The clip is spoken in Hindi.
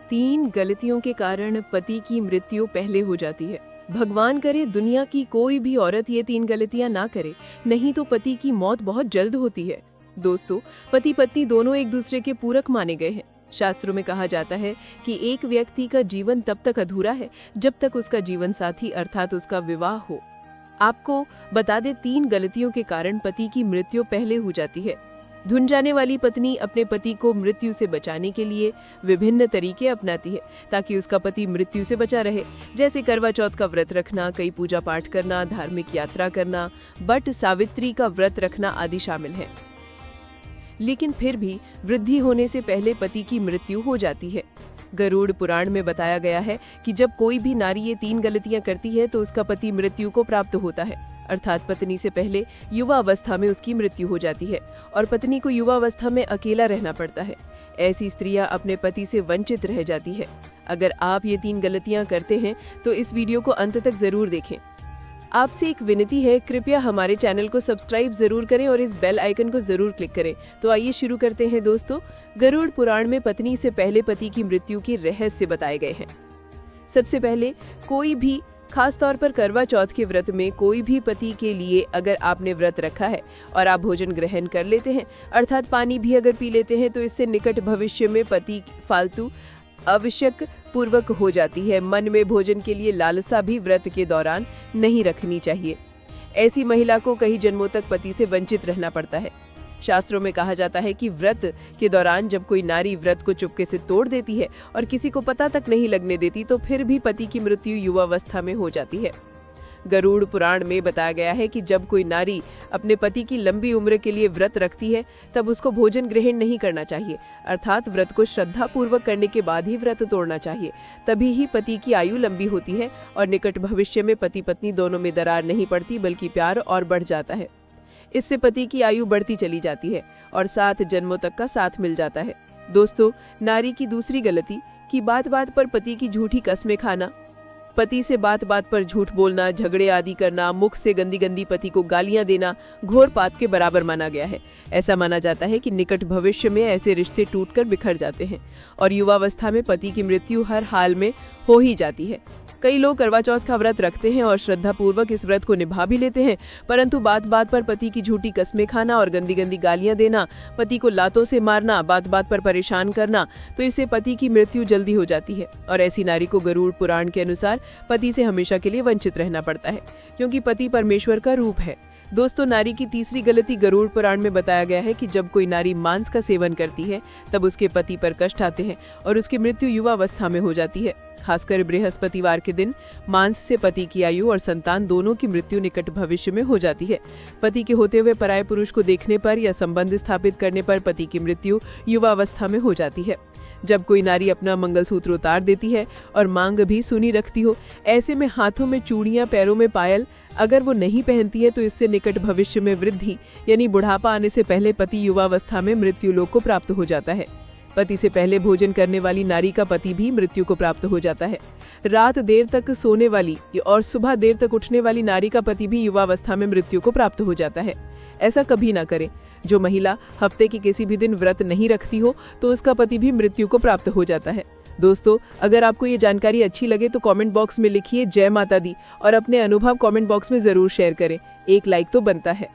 3 गलतियों के कारण पति की मृत्यु पहले हो जाती है। भगवान करे दुनिया की कोई भी औरत ये 3 गलतियां ना करे, नहीं तो पति की मौत बहुत जल्द होती है। दोस्तों, पति पत्नी दोनों एक दूसरे के पूरक माने गए हैं। शास्त्रों में कहा जाता है कि एक व्यक्ति का जीवन तब तक अधूरा है जब तक उसका जीवन साथी अर्थात उसका विवाह हो। आपको बता दे 3 गलतियों के कारण पति की मृत्यु पहले हो जाती है। धुन जाने वाली पत्नी अपने पति को मृत्यु से बचाने के लिए विभिन्न तरीके अपनाती है ताकि उसका पति मृत्यु से बचा रहे, जैसे करवा चौथ का व्रत रखना, कई पूजा पाठ करना, धार्मिक यात्रा करना, बट सावित्री का व्रत रखना आदि शामिल है। लेकिन फिर भी वृद्धि होने से पहले पति की मृत्यु हो जाती है। गरुड़ पुराण में बताया गया है कि जब कोई भी नारी ये 3 गलतियां करती है तो उसका पति मृत्यु को प्राप्त होता है, अर्थात पत्नी से पहले युवा अवस्था में उसकी मृत्यु हो जाती है और पत्नी को युवा अवस्था में अकेला रहना पड़ता है। ऐसी स्त्रियां अपने पति से वंचित रह जाती है। अगर आप ये 3 गलतियां करते हैं तो इस वीडियो को अंत तक जरूर देखें। आपसे एक विनती है, कृपया हमारे चैनल को सब्सक्राइब जरूर करें और इस बेल आइकन को जरूर क्लिक करें। तो आइए शुरू करते हैं दोस्तों। गरुड़ पुराण में पत्नी से पहले पति की मृत्यु के रहस्य बताए गए हैं। सबसे पहले, कोई भी खास तौर पर करवा चौथ के व्रत में कोई भी पति के लिए अगर आपने व्रत रखा है और आप भोजन ग्रहण कर लेते हैं अर्थात पानी भी अगर पी लेते हैं तो इससे निकट भविष्य में पति फालतू आवश्यक पूर्वक हो जाती है। मन में भोजन के लिए लालसा भी व्रत के दौरान नहीं रखनी चाहिए। ऐसी महिला को कई जन्मों तक पति से वंचित रहना पड़ता है। शास्त्रों में कहा जाता है कि व्रत के दौरान जब कोई नारी व्रत को चुपके से तोड़ देती है और किसी को पता तक नहीं लगने देती तो फिर भी पति की मृत्यु युवावस्था में हो जाती है। गरुड़ पुराण में बताया गया है कि जब कोई नारी अपने पति की लंबी उम्र के लिए व्रत रखती है तब उसको भोजन ग्रहण नहीं करना चाहिए, अर्थात व्रत को श्रद्धा पूर्वक करने के बाद ही व्रत तोड़ना चाहिए। तभी ही पति की आयु लंबी होती है और निकट भविष्य में पति पत्नी दोनों में दरार नहीं पड़ती बल्कि प्यार और बढ़ जाता है। इससे पति की आयु बढ़ती चली जाती है और 7 जन्मों तक का साथ मिल जाता है। दोस्तों, नारी की दूसरी गलती कि बात बात पर पति की झूठी कस्में खाना। पति से बात बात पर झूठ बोलना, झगड़े आदि करना, मुख से गंदी गंदी पति को गालियां देना घोर पाप के बराबर माना गया है। ऐसा माना जाता है कि निकट भविष्य में ऐसे रिश्ते टूटकर बिखर जाते हैं और युवावस्था में पति की मृत्यु हर हाल में हो ही जाती है। कई लोग करवा चौथ का व्रत रखते हैं और श्रद्धा पूर्वक इस व्रत को निभा भी लेते हैं, परंतु बात बात पर पति की झूठी कस्में खाना और गंदी गंदी गालियां देना, पति को लातों से मारना, बात बात पर परेशान करना, तो इससे पति की मृत्यु जल्दी हो जाती है और ऐसी नारी को गरुड़ पुराण के अनुसार पति से हमेशा के लिए वंचित रहना पड़ता है, क्योंकि पति परमेश्वर का रूप है। दोस्तों, नारी की तीसरी गलती गरुड़ पुराण में बताया गया है कि जब कोई नारी मांस का सेवन करती है तब उसके पति पर कष्ट आते हैं और उसकी मृत्यु युवावस्था में हो जाती है। खासकर बृहस्पतिवार के दिन मांस से पति की आयु और संतान दोनों की मृत्यु निकट भविष्य में हो जाती है। पति के होते हुए पराये पुरुष को देखने पर या संबंध स्थापित करने पर पति की मृत्यु युवावस्था में हो जाती है। जब कोई नारी अपना मंगलसूत्र उतार देती है और मांग भी सुनी रखती हो, ऐसे में हाथों में चूड़ियां, पैरों में पायल अगर वो नहीं पहनती है तो इससे निकट भविष्य में वृद्धि यानी बुढ़ापा आने से पहले पति युवावस्था में मृत्यु लोक को प्राप्त हो जाता है। पति से पहले भोजन करने वाली नारी का पति भी मृत्यु को प्राप्त हो जाता है। रात देर तक सोने वाली और सुबह देर तक उठने वाली नारी का पति भी युवावस्था में मृत्यु को प्राप्त हो जाता है। ऐसा कभी ना करें। जो महिला हफ्ते के किसी भी दिन व्रत नहीं रखती हो तो उसका पति भी मृत्यु को प्राप्त हो जाता है। दोस्तों, अगर आपको ये जानकारी अच्छी लगे तो कमेंट बॉक्स में लिखिए जय माता दी और अपने अनुभव कमेंट बॉक्स में जरूर शेयर करें। एक लाइक तो बनता है।